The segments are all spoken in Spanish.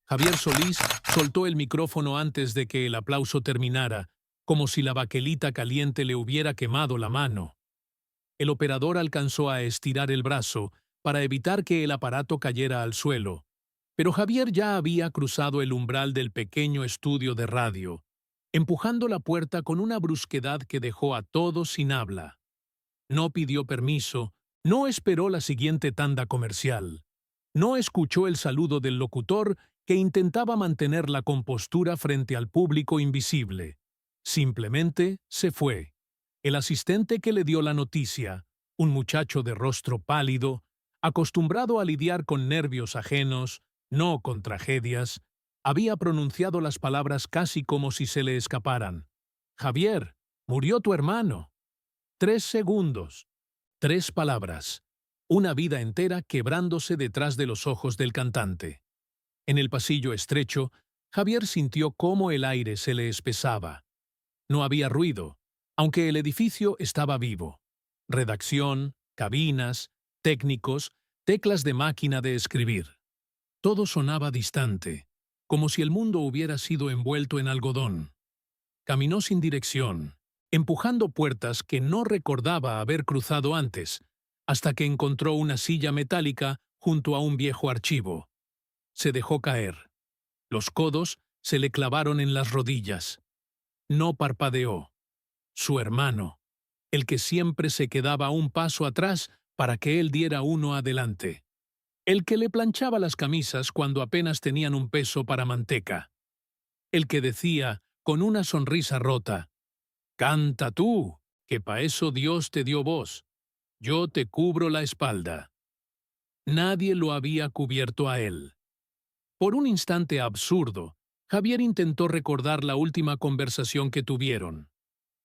Javier Solís soltó el micrófono antes de que el aplauso terminara, como si la baquelita caliente le hubiera quemado la mano. El operador alcanzó a estirar el brazo para evitar que el aparato cayera al suelo, pero Javier ya había cruzado el umbral del pequeño estudio de radio, empujando la puerta con una brusquedad que dejó a todos sin habla. No pidió permiso, no esperó la siguiente tanda comercial. No escuchó el saludo del locutor que intentaba mantener la compostura frente al público invisible. Simplemente se fue. El asistente que le dio la noticia, un muchacho de rostro pálido, acostumbrado a lidiar con nervios ajenos, no con tragedias, había pronunciado las palabras casi como si se le escaparan. «Javier, murió tu hermano». 3 segundos. 3 palabras. Una vida entera quebrándose detrás de los ojos del cantante. En el pasillo estrecho, Javier sintió cómo el aire se le espesaba. No había ruido, aunque el edificio estaba vivo. Redacción, cabinas, técnicos, teclas de máquina de escribir. Todo sonaba distante, como si el mundo hubiera sido envuelto en algodón. Caminó sin dirección, empujando puertas que no recordaba haber cruzado antes, hasta que encontró una silla metálica junto a un viejo archivo. Se dejó caer. Los codos se le clavaron en las rodillas. No parpadeó. Su hermano, el que siempre se quedaba un paso atrás para que él diera uno adelante. El que le planchaba las camisas cuando apenas tenían un peso para manteca. El que decía, con una sonrisa rota, «Canta tú, que pa' eso Dios te dio voz. Yo te cubro la espalda». Nadie lo había cubierto a él. Por un instante absurdo, Javier intentó recordar la última conversación que tuvieron.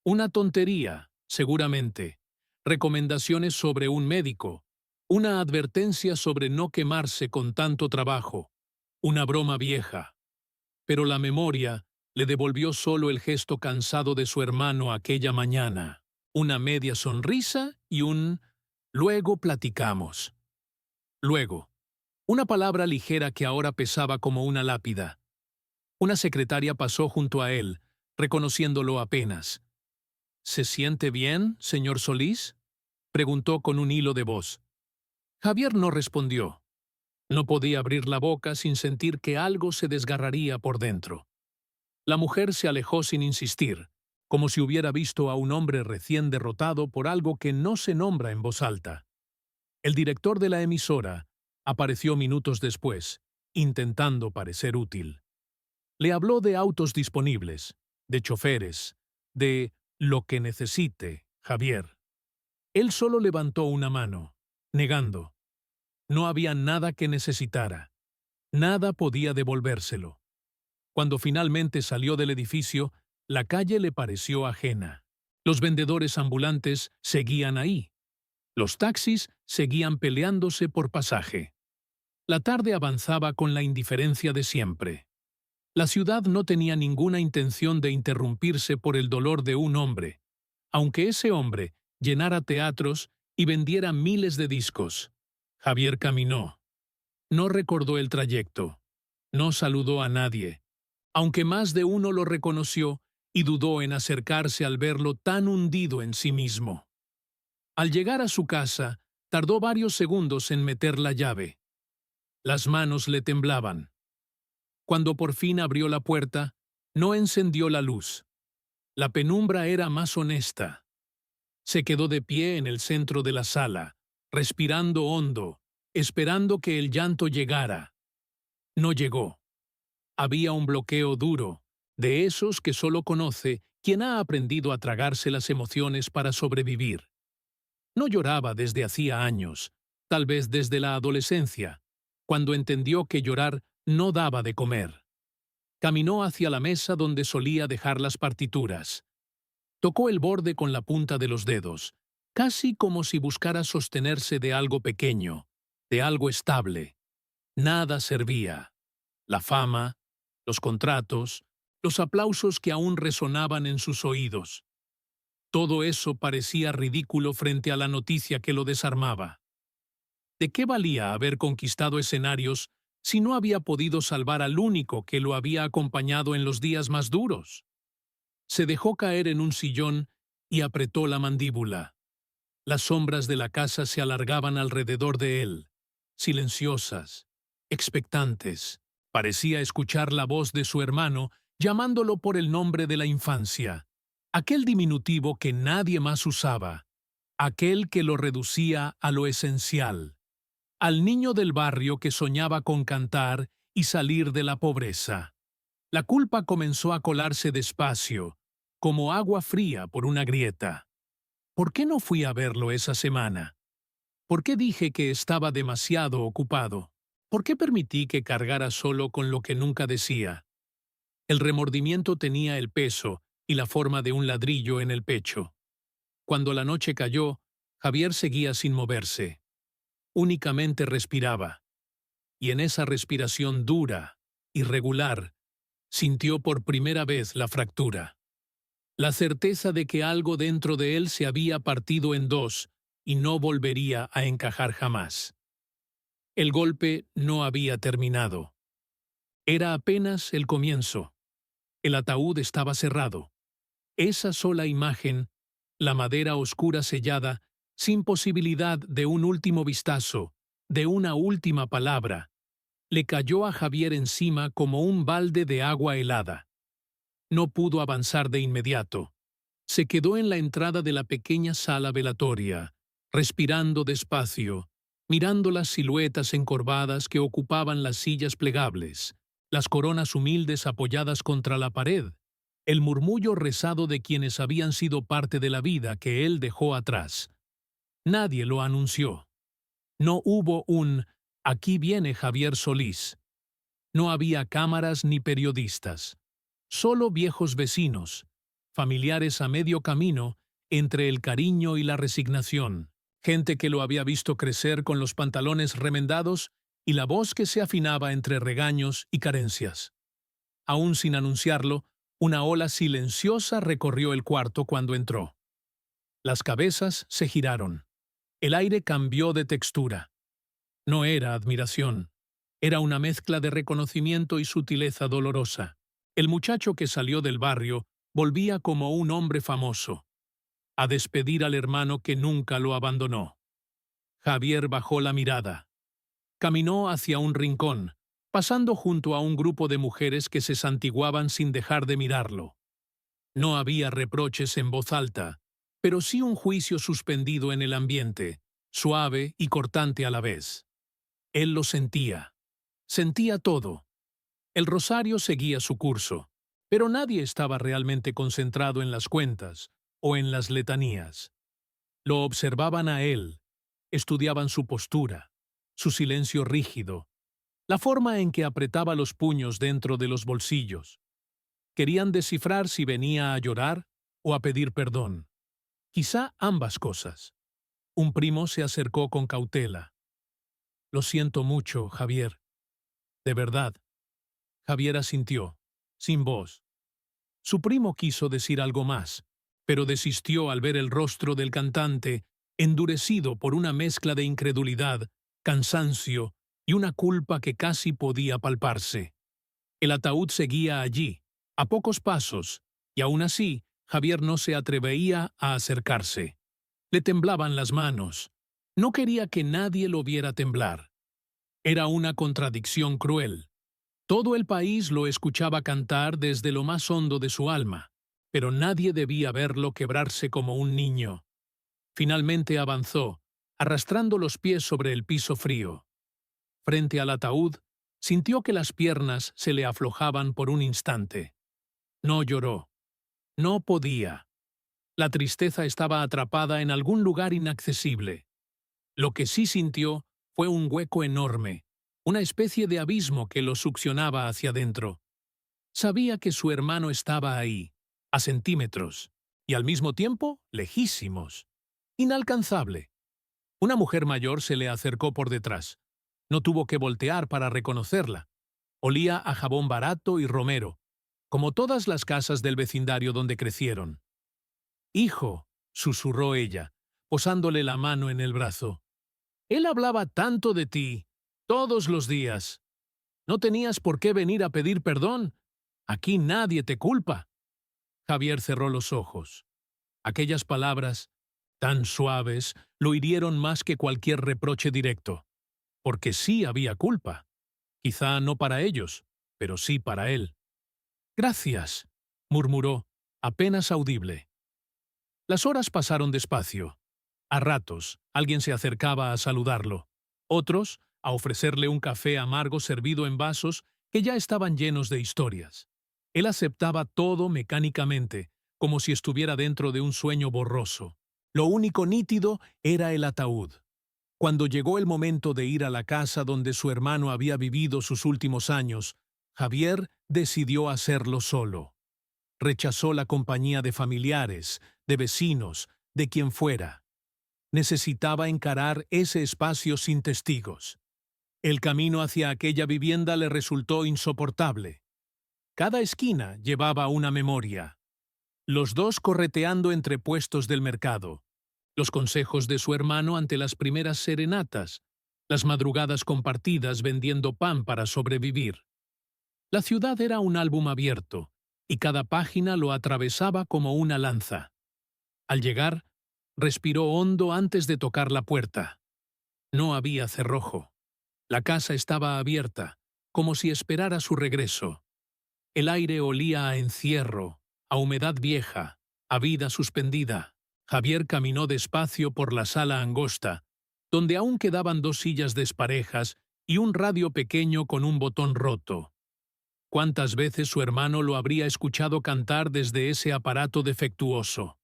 Una tontería, seguramente. Recomendaciones sobre un médico. Una advertencia sobre no quemarse con tanto trabajo. Una broma vieja. Pero la memoria le devolvió solo el gesto cansado de su hermano aquella mañana. Una media sonrisa y un «luego platicamos». Luego. Una palabra ligera que ahora pesaba como una lápida. Una secretaria pasó junto a él, reconociéndolo apenas. «¿Se siente bien, señor Solís?», preguntó con un hilo de voz. Javier no respondió. No podía abrir la boca sin sentir que algo se desgarraría por dentro. La mujer se alejó sin insistir, como si hubiera visto a un hombre recién derrotado por algo que no se nombra en voz alta. El director de la emisora apareció minutos después, intentando parecer útil. Le habló de autos disponibles, de choferes, de lo que necesite, Javier. Él solo levantó una mano, negando. No había nada que necesitara. Nada podía devolvérselo. Cuando finalmente salió del edificio, la calle le pareció ajena. Los vendedores ambulantes seguían ahí. Los taxis seguían peleándose por pasaje. La tarde avanzaba con la indiferencia de siempre. La ciudad no tenía ninguna intención de interrumpirse por el dolor de un hombre, aunque ese hombre llenara teatros y vendiera miles de discos. Javier caminó. No recordó el trayecto. No saludó a nadie, aunque más de uno lo reconoció y dudó en acercarse al verlo tan hundido en sí mismo. Al llegar a su casa, tardó varios segundos en meter la llave. Las manos le temblaban. Cuando por fin abrió la puerta, no encendió la luz. La penumbra era más honesta. Se quedó de pie en el centro de la sala, respirando hondo, esperando que el llanto llegara. No llegó. Había un bloqueo duro, de esos que solo conoce quien ha aprendido a tragarse las emociones para sobrevivir. No lloraba desde hacía años, tal vez desde la adolescencia, cuando entendió que llorar no daba de comer. Caminó hacia la mesa donde solía dejar las partituras. Tocó el borde con la punta de los dedos, casi como si buscara sostenerse de algo pequeño, de algo estable. Nada servía. La fama, los contratos, los aplausos que aún resonaban en sus oídos. Todo eso parecía ridículo frente a la noticia que lo desarmaba. ¿De qué valía haber conquistado escenarios si no había podido salvar al único que lo había acompañado en los días más duros? Se dejó caer en un sillón y apretó la mandíbula. Las sombras de la casa se alargaban alrededor de él, silenciosas, expectantes. Parecía escuchar la voz de su hermano llamándolo por el nombre de la infancia, aquel diminutivo que nadie más usaba, aquel que lo reducía a lo esencial, al niño del barrio que soñaba con cantar y salir de la pobreza. La culpa comenzó a colarse despacio, como agua fría por una grieta. ¿Por qué no fui a verlo esa semana? ¿Por qué dije que estaba demasiado ocupado? ¿Por qué permití que cargara solo con lo que nunca decía? El remordimiento tenía el peso y la forma de un ladrillo en el pecho. Cuando la noche cayó, Javier seguía sin moverse. Únicamente respiraba. Y en esa respiración dura, irregular, sintió por primera vez la fractura. La certeza de que algo dentro de él se había partido en dos y no volvería a encajar jamás. El golpe no había terminado. Era apenas el comienzo. El ataúd estaba cerrado. Esa sola imagen, la madera oscura sellada, sin posibilidad de un último vistazo, de una última palabra, le cayó a Javier encima como un balde de agua helada. No pudo avanzar de inmediato. Se quedó en la entrada de la pequeña sala velatoria, respirando despacio, mirando las siluetas encorvadas que ocupaban las sillas plegables, las coronas humildes apoyadas contra la pared, el murmullo rezado de quienes habían sido parte de la vida que él dejó atrás. Nadie lo anunció. No hubo un «Aquí viene Javier Solís». No había cámaras ni periodistas. Solo viejos vecinos, familiares a medio camino entre el cariño y la resignación, gente que lo había visto crecer con los pantalones remendados y la voz que se afinaba entre regaños y carencias. Aún sin anunciarlo, una ola silenciosa recorrió el cuarto cuando entró. Las cabezas se giraron. El aire cambió de textura. No era admiración. Era una mezcla de reconocimiento y sutileza dolorosa. El muchacho que salió del barrio volvía como un hombre famoso, a despedir al hermano que nunca lo abandonó. Javier bajó la mirada. Caminó hacia un rincón, pasando junto a un grupo de mujeres que se santiguaban sin dejar de mirarlo. No había reproches en voz alta, pero sí un juicio suspendido en el ambiente, suave y cortante a la vez. Él lo sentía. Sentía todo. El rosario seguía su curso, pero nadie estaba realmente concentrado en las cuentas o en las letanías. Lo observaban a él, estudiaban su postura, su silencio rígido, la forma en que apretaba los puños dentro de los bolsillos. Querían descifrar si venía a llorar o a pedir perdón. Quizá ambas cosas. Un primo se acercó con cautela. «Lo siento mucho, Javier. De verdad». Javier asintió, sin voz. Su primo quiso decir algo más, pero desistió al ver el rostro del cantante, endurecido por una mezcla de incredulidad, cansancio y una culpa que casi podía palparse. El ataúd seguía allí, a pocos pasos, y aún así, Javier no se atrevía a acercarse. Le temblaban las manos. No quería que nadie lo viera temblar. Era una contradicción cruel. Todo el país lo escuchaba cantar desde lo más hondo de su alma, pero nadie debía verlo quebrarse como un niño. Finalmente avanzó, arrastrando los pies sobre el piso frío. Frente al ataúd, sintió que las piernas se le aflojaban por un instante. No lloró. No podía. La tristeza estaba atrapada en algún lugar inaccesible. Lo que sí sintió fue un hueco enorme, una especie de abismo que lo succionaba hacia adentro. Sabía que su hermano estaba ahí, a centímetros, y al mismo tiempo lejísimos. Inalcanzable. Una mujer mayor se le acercó por detrás. No tuvo que voltear para reconocerla. Olía a jabón barato y romero, como todas las casas del vecindario donde crecieron. «Hijo», susurró ella, posándole la mano en el brazo. «Él hablaba tanto de ti, todos los días». No tenías por qué venir a pedir perdón. Aquí nadie te culpa. Javier cerró los ojos. Aquellas palabras, tan suaves, lo hirieron más que cualquier reproche directo. Porque sí había culpa. Quizá no para ellos, pero sí para él. Gracias, murmuró, apenas audible. Las horas pasaron despacio. A ratos, alguien se acercaba a saludarlo. Otros, a ofrecerle un café amargo servido en vasos que ya estaban llenos de historias. Él aceptaba todo mecánicamente, como si estuviera dentro de un sueño borroso. Lo único nítido era el ataúd. Cuando llegó el momento de ir a la casa donde su hermano había vivido sus últimos años, Javier decidió hacerlo solo. Rechazó la compañía de familiares, de vecinos, de quien fuera. Necesitaba encarar ese espacio sin testigos. El camino hacia aquella vivienda le resultó insoportable. Cada esquina llevaba una memoria. Los dos correteando entre puestos del mercado. Los consejos de su hermano ante las primeras serenatas. Las madrugadas compartidas vendiendo pan para sobrevivir. La ciudad era un álbum abierto, y cada página lo atravesaba como una lanza. Al llegar, respiró hondo antes de tocar la puerta. No había cerrojo. La casa estaba abierta, como si esperara su regreso. El aire olía a encierro, a humedad vieja, a vida suspendida. Javier caminó despacio por la sala angosta, donde aún quedaban 2 sillas desparejas y un radio pequeño con un botón roto. ¿Cuántas veces su hermano lo habría escuchado cantar desde ese aparato defectuoso?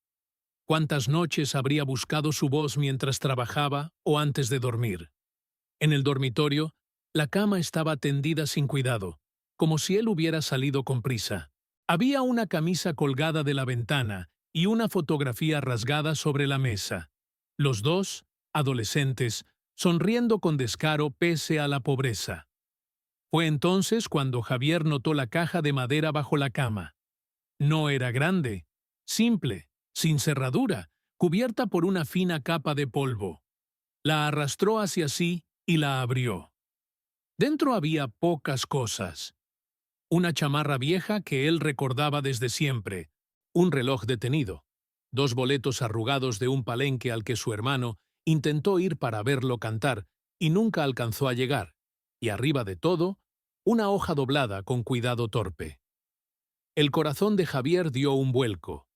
¿Cuántas noches habría buscado su voz mientras trabajaba o antes de dormir? En el dormitorio, la cama estaba tendida sin cuidado, como si él hubiera salido con prisa. Había una camisa colgada de la ventana y una fotografía rasgada sobre la mesa. Los dos, adolescentes, sonriendo con descaro pese a la pobreza. Fue entonces cuando Javier notó la caja de madera bajo la cama. No era grande, simple, sin cerradura, cubierta por una fina capa de polvo. La arrastró hacia sí y la abrió. Dentro había pocas cosas. Una chamarra vieja que él recordaba desde siempre, un reloj detenido, 2 boletos arrugados de un palenque al que su hermano intentó ir para verlo cantar y nunca alcanzó a llegar, y arriba de todo, una hoja doblada con cuidado torpe. El corazón de Javier dio un vuelco.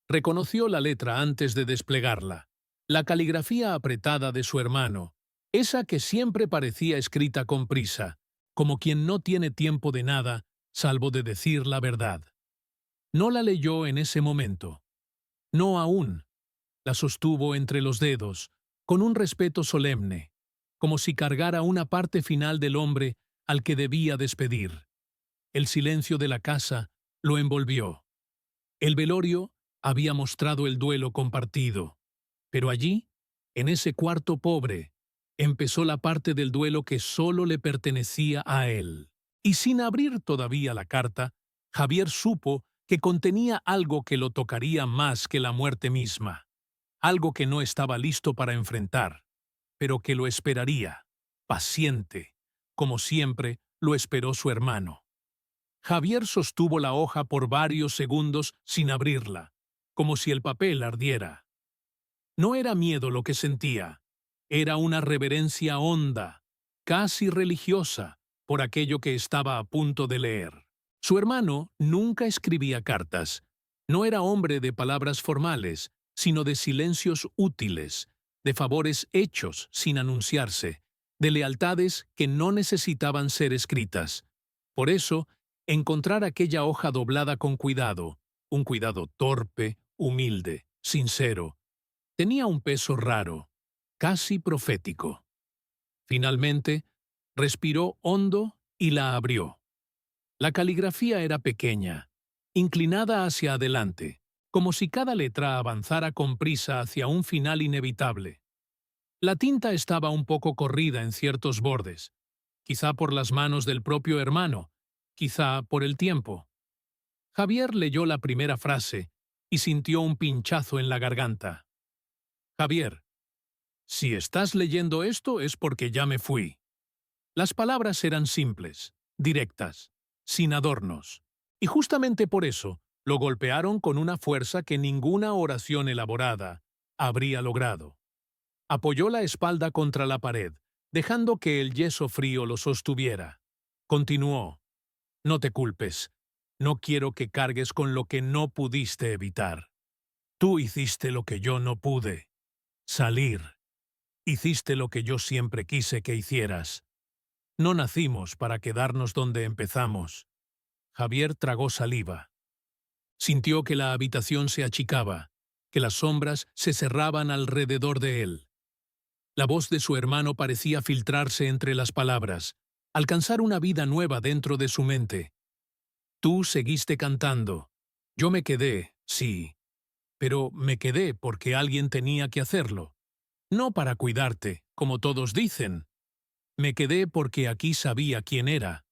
Reconoció la letra antes de desplegarla, la caligrafía apretada de su hermano, esa que siempre parecía escrita con prisa, como quien no tiene tiempo de nada, salvo de decir la verdad. No la leyó en ese momento. No aún. La sostuvo entre los dedos, con un respeto solemne, como si cargara una parte final del hombre al que debía despedir. El silencio de la casa lo envolvió. El velorio había mostrado el duelo compartido, pero allí, en ese cuarto pobre, empezó la parte del duelo que solo le pertenecía a él. Y sin abrir todavía la carta, Javier supo que contenía algo que lo tocaría más que la muerte misma, algo que no estaba listo para enfrentar, pero que lo esperaría, paciente, como siempre lo esperó su hermano. Javier sostuvo la hoja por varios segundos sin abrirla, como si el papel ardiera. No era miedo lo que sentía, era una reverencia honda, casi religiosa, por aquello que estaba a punto de leer. Su hermano nunca escribía cartas. No era hombre de palabras formales, sino de silencios útiles, de favores hechos sin anunciarse, de lealtades que no necesitaban ser escritas. Por eso, encontrar aquella hoja doblada con cuidado, un cuidado torpe, humilde, sincero, tenía un peso raro, casi profético. Finalmente, respiró hondo y la abrió. La caligrafía era pequeña, inclinada hacia adelante, como si cada letra avanzara con prisa hacia un final inevitable. La tinta estaba un poco corrida en ciertos bordes, quizá por las manos del propio hermano, quizá por el tiempo. Javier leyó la primera frase y sintió un pinchazo en la garganta. Javier, si estás leyendo esto es porque ya me fui. Las palabras eran simples, directas, sin adornos. Y justamente por eso lo golpearon con una fuerza que ninguna oración elaborada habría logrado. Apoyó la espalda contra la pared, dejando que el yeso frío lo sostuviera. Continuó. No te culpes. No quiero que cargues con lo que no pudiste evitar. Tú hiciste lo que yo no pude. Salir. Hiciste lo que yo siempre quise que hicieras. No nacimos para quedarnos donde empezamos. Javier tragó saliva. Sintió que la habitación se achicaba, que las sombras se cerraban alrededor de él. La voz de su hermano parecía filtrarse entre las palabras, alcanzar una vida nueva dentro de su mente. Tú seguiste cantando. Yo me quedé, sí, pero me quedé porque alguien tenía que hacerlo. No para cuidarte, como todos dicen. Me quedé porque aquí sabía quién era.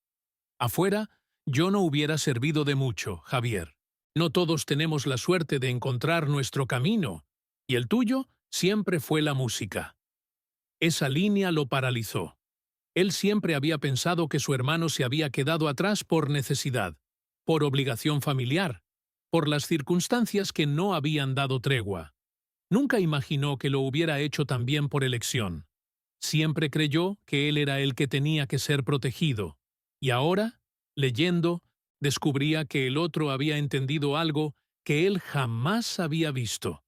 Afuera, yo no hubiera servido de mucho, Javier. No todos tenemos la suerte de encontrar nuestro camino, y el tuyo siempre fue la música. Esa línea lo paralizó. Él siempre había pensado que su hermano se había quedado atrás por necesidad, por obligación familiar, por las circunstancias que no habían dado tregua. Nunca imaginó que lo hubiera hecho también por elección. Siempre creyó que él era el que tenía que ser protegido, y ahora, leyendo, descubría que el otro había entendido algo que él jamás había visto.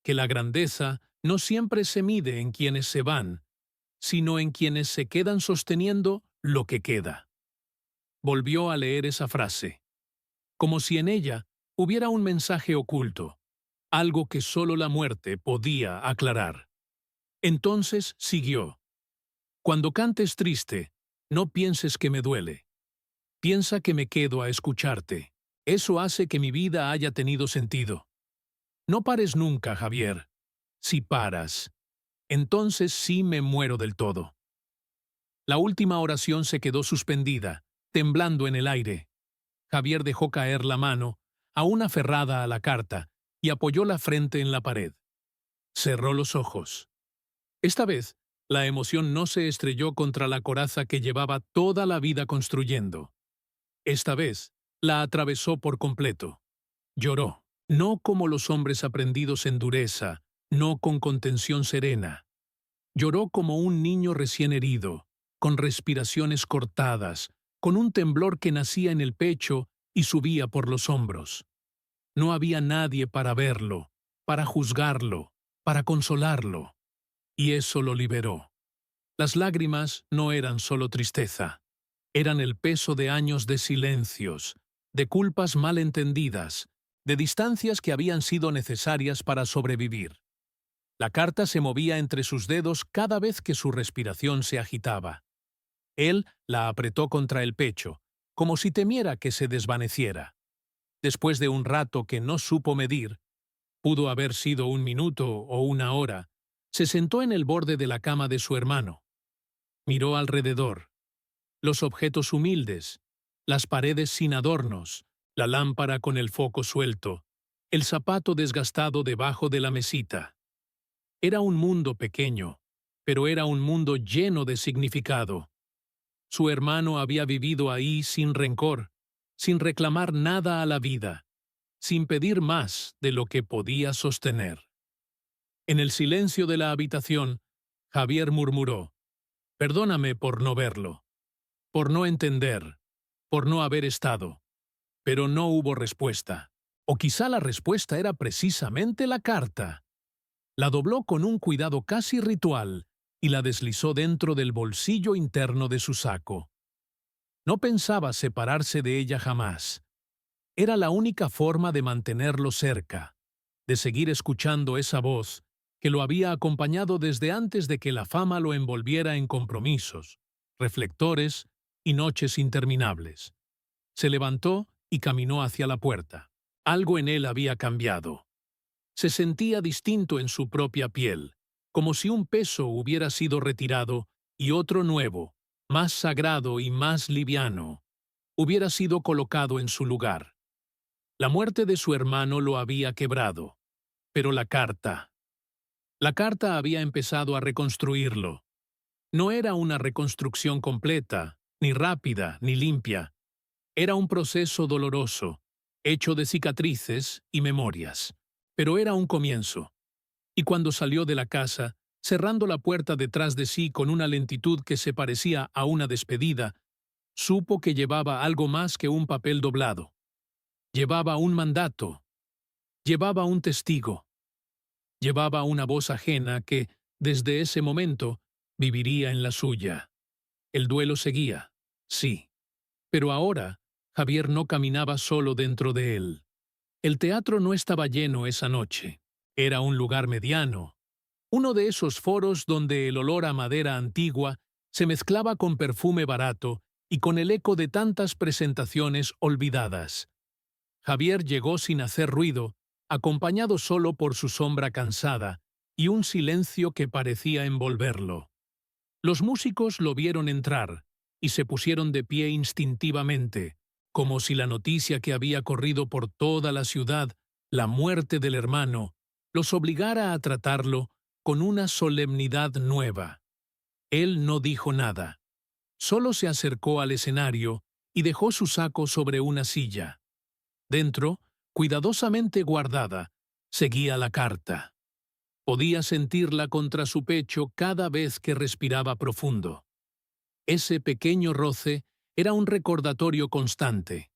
Que la grandeza no siempre se mide en quienes se van, sino en quienes se quedan sosteniendo lo que queda. Volvió a leer esa frase, como si en ella hubiera un mensaje oculto, algo que solo la muerte podía aclarar. Entonces siguió. Cuando cantes triste, no pienses que me duele. Piensa que me quedo a escucharte. Eso hace que mi vida haya tenido sentido. No pares nunca, Javier. Si paras, entonces sí me muero del todo. La última oración se quedó suspendida, temblando en el aire. Javier dejó caer la mano, aún aferrada a la carta, y apoyó la frente en la pared. Cerró los ojos. Esta vez, la emoción no se estrelló contra la coraza que llevaba toda la vida construyendo. Esta vez, la atravesó por completo. Lloró, no como los hombres aprendidos en dureza, no con contención serena. Lloró como un niño recién herido, con respiraciones cortadas, con un temblor que nacía en el pecho y subía por los hombros. No había nadie para verlo, para juzgarlo, para consolarlo. Y eso lo liberó. Las lágrimas no eran solo tristeza, eran el peso de años de silencios, de culpas mal entendidas, de distancias que habían sido necesarias para sobrevivir. La carta se movía entre sus dedos cada vez que su respiración se agitaba. Él la apretó contra el pecho, como si temiera que se desvaneciera. Después de un rato que no supo medir, pudo haber sido un minuto o una hora, se sentó en el borde de la cama de su hermano. Miró alrededor. Los objetos humildes, las paredes sin adornos, la lámpara con el foco suelto, el zapato desgastado debajo de la mesita. Era un mundo pequeño, pero era un mundo lleno de significado. Su hermano había vivido ahí sin rencor, sin reclamar nada a la vida, sin pedir más de lo que podía sostener. En el silencio de la habitación, Javier murmuró: «Perdóname por no verlo, por no entender, por no haber estado». Pero no hubo respuesta. O quizá la respuesta era precisamente la carta. La dobló con un cuidado casi ritual y la deslizó dentro del bolsillo interno de su saco. No pensaba separarse de ella jamás. Era la única forma de mantenerlo cerca, de seguir escuchando esa voz que lo había acompañado desde antes de que la fama lo envolviera en compromisos, reflectores y noches interminables. Se levantó y caminó hacia la puerta. Algo en él había cambiado. Se sentía distinto en su propia piel, como si un peso hubiera sido retirado y otro nuevo, más sagrado y más liviano, hubiera sido colocado en su lugar. La muerte de su hermano lo había quebrado, pero la carta había empezado a reconstruirlo. No era una reconstrucción completa, ni rápida, ni limpia. Era un proceso doloroso, hecho de cicatrices y memorias. Pero era un comienzo. Y cuando salió de la casa, cerrando la puerta detrás de sí con una lentitud que se parecía a una despedida, supo que llevaba algo más que un papel doblado. Llevaba un mandato. Llevaba un testigo. Llevaba una voz ajena que, desde ese momento, viviría en la suya. El duelo seguía, sí. Pero ahora, Javier no caminaba solo dentro de él. El teatro no estaba lleno esa noche. Era un lugar mediano. Uno de esos foros donde el olor a madera antigua se mezclaba con perfume barato y con el eco de tantas presentaciones olvidadas. Javier llegó sin hacer ruido, acompañado solo por su sombra cansada y un silencio que parecía envolverlo. Los músicos lo vieron entrar y se pusieron de pie instintivamente, como si la noticia que había corrido por toda la ciudad, la muerte del hermano, los obligara a tratarlo con una solemnidad nueva. Él no dijo nada. Solo se acercó al escenario y dejó su saco sobre una silla. Dentro, cuidadosamente guardada, seguía la carta. Podía sentirla contra su pecho cada vez que respiraba profundo. Ese pequeño roce era un recordatorio constante,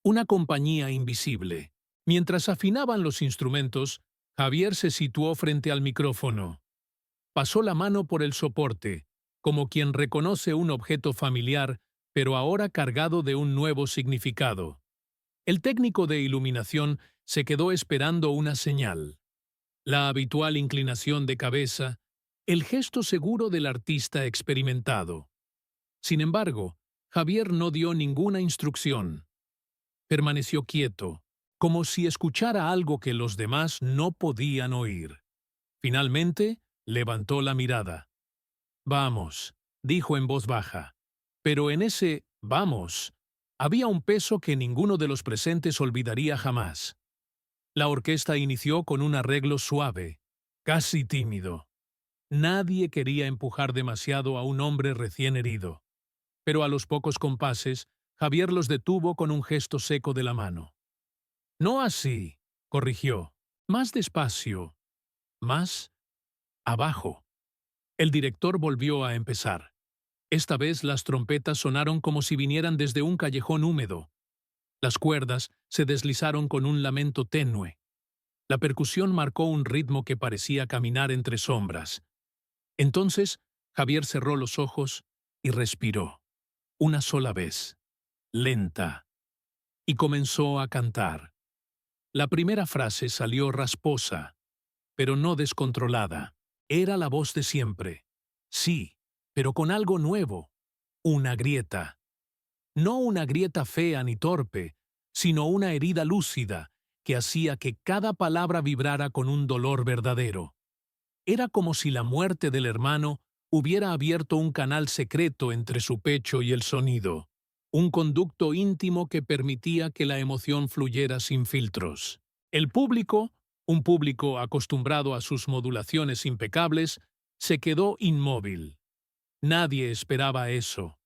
una compañía invisible. Mientras afinaban los instrumentos, Javier se situó frente al micrófono. Pasó la mano por el soporte, como quien reconoce un objeto familiar, pero ahora cargado de un nuevo significado. El técnico de iluminación se quedó esperando una señal. La habitual inclinación de cabeza, el gesto seguro del artista experimentado. Sin embargo, Javier no dio ninguna instrucción. Permaneció quieto, como si escuchara algo que los demás no podían oír. Finalmente, levantó la mirada. «Vamos», dijo en voz baja. Pero en ese «vamos» había un peso que ninguno de los presentes olvidaría jamás. La orquesta inició con un arreglo suave, casi tímido. Nadie quería empujar demasiado a un hombre recién herido. Pero a los pocos compases, Javier los detuvo con un gesto seco de la mano. «No así», corrigió. «Más despacio. Más abajo». El director volvió a empezar. Esta vez las trompetas sonaron como si vinieran desde un callejón húmedo. Las cuerdas se deslizaron con un lamento tenue. La percusión marcó un ritmo que parecía caminar entre sombras. Entonces, Javier cerró los ojos y respiró. Una sola vez, lenta, y comenzó a cantar. La primera frase salió rasposa, pero no descontrolada. Era la voz de siempre. Sí, pero con algo nuevo. Una grieta. No una grieta fea ni torpe, sino una herida lúcida que hacía que cada palabra vibrara con un dolor verdadero. Era como si la muerte del hermano hubiera abierto un canal secreto entre su pecho y el sonido, un conducto íntimo que permitía que la emoción fluyera sin filtros. El público, un público acostumbrado a sus modulaciones impecables, se quedó inmóvil. Nadie esperaba eso.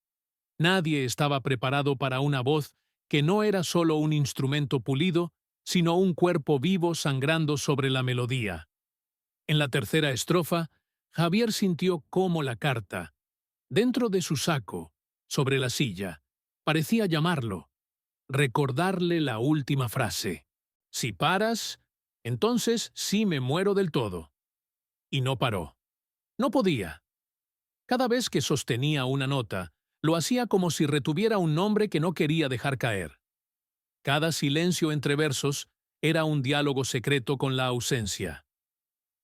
Nadie estaba preparado para una voz que no era solo un instrumento pulido, sino un cuerpo vivo sangrando sobre la melodía. En la tercera estrofa, Javier sintió cómo la carta, dentro de su saco, sobre la silla, parecía llamarlo, recordarle la última frase. «Si paras, entonces sí me muero del todo». Y no paró. No podía. Cada vez que sostenía una nota, lo hacía como si retuviera un nombre que no quería dejar caer. Cada silencio entre versos era un diálogo secreto con la ausencia.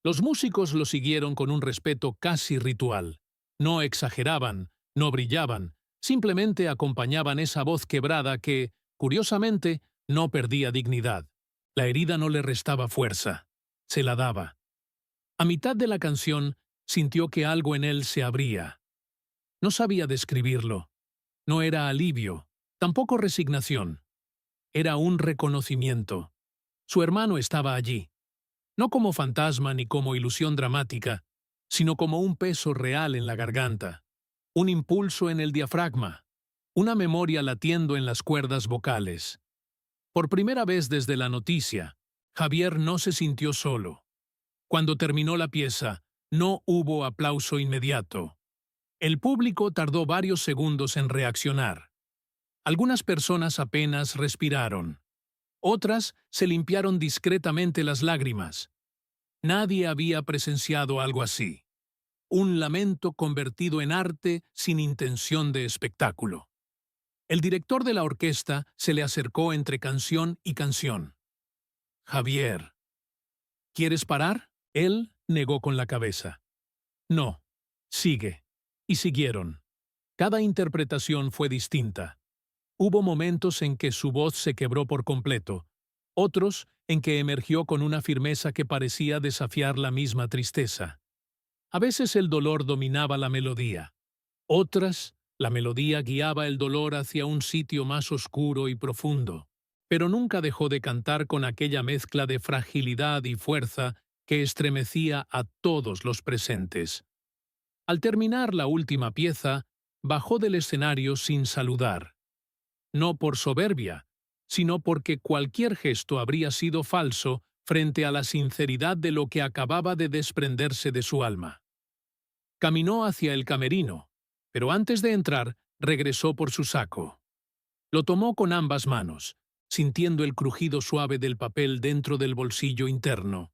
Los músicos lo siguieron con un respeto casi ritual. No exageraban, no brillaban, simplemente acompañaban esa voz quebrada que, curiosamente, no perdía dignidad. La herida no le restaba fuerza, se la daba. A mitad de la canción, sintió que algo en él se abría. No sabía describirlo. No era alivio, tampoco resignación. Era un reconocimiento. Su hermano estaba allí. No como fantasma ni como ilusión dramática, sino como un peso real en la garganta, un impulso en el diafragma. una memoria latiendo en las cuerdas vocales. Por primera vez desde la noticia, Javier no se sintió solo. Cuando terminó la pieza, no hubo aplauso inmediato. El público tardó varios segundos en reaccionar. Algunas personas apenas respiraron. Otras se limpiaron discretamente las lágrimas. Nadie había presenciado algo así. Un lamento convertido en arte sin intención de espectáculo. El director de la orquesta se le acercó entre canción y canción. «Javier, ¿quieres parar?» Él negó con la cabeza. «No, sigue». Y siguieron. Cada interpretación fue distinta. Hubo momentos en que su voz se quebró por completo, otros en que emergió con una firmeza que parecía desafiar la misma tristeza. A veces el dolor dominaba la melodía. Otras, la melodía guiaba el dolor hacia un sitio más oscuro y profundo. Pero nunca dejó de cantar con aquella mezcla de fragilidad y fuerza que estremecía a todos los presentes. Al terminar la última pieza, bajó del escenario sin saludar. No por soberbia, sino porque cualquier gesto habría sido falso frente a la sinceridad de lo que acababa de desprenderse de su alma. Caminó hacia el camerino, pero antes de entrar, regresó por su saco. Lo tomó con ambas manos, sintiendo el crujido suave del papel dentro del bolsillo interno.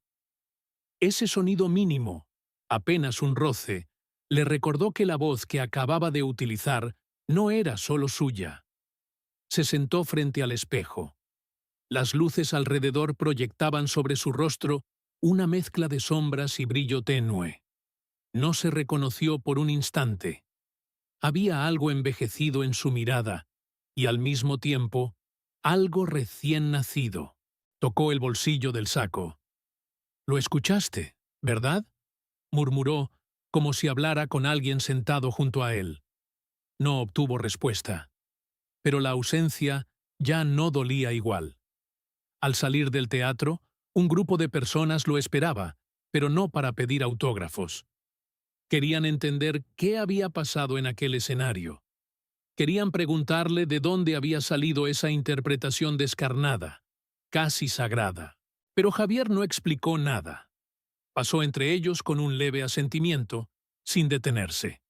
Ese sonido mínimo, apenas un roce, le recordó que la voz que acababa de utilizar no era solo suya. Se sentó frente al espejo. Las luces alrededor proyectaban sobre su rostro una mezcla de sombras y brillo tenue. No se reconoció por un instante. Había algo envejecido en su mirada, y al mismo tiempo, algo recién nacido. Tocó el bolsillo del saco. «Lo escuchaste, ¿verdad?», murmuró, como si hablara con alguien sentado junto a él. No obtuvo respuesta. Pero la ausencia ya no dolía igual. Al salir del teatro, un grupo de personas lo esperaba, pero no para pedir autógrafos. Querían entender qué había pasado en aquel escenario. Querían preguntarle de dónde había salido esa interpretación descarnada, casi sagrada. Pero Javier no explicó nada. Pasó entre ellos con un leve asentimiento, sin detenerse.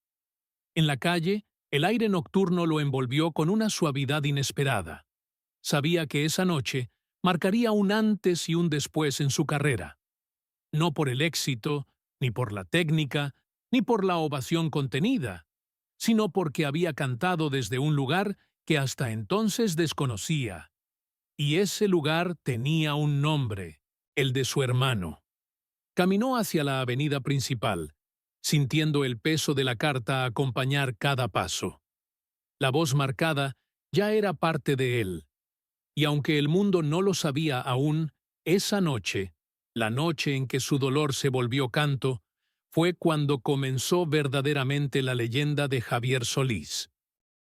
En la calle, el aire nocturno lo envolvió con una suavidad inesperada. Sabía que esa noche marcaría un antes y un después en su carrera. No por el éxito, ni por la técnica, ni por la ovación contenida, sino porque había cantado desde un lugar que hasta entonces desconocía. Y ese lugar tenía un nombre, el de su hermano. Caminó hacia la avenida principal, sintiendo el peso de la carta acompañar cada paso. La voz marcada ya era parte de él. Y aunque el mundo no lo sabía aún, esa noche, la noche en que su dolor se volvió canto, fue cuando comenzó verdaderamente la leyenda de Javier Solís.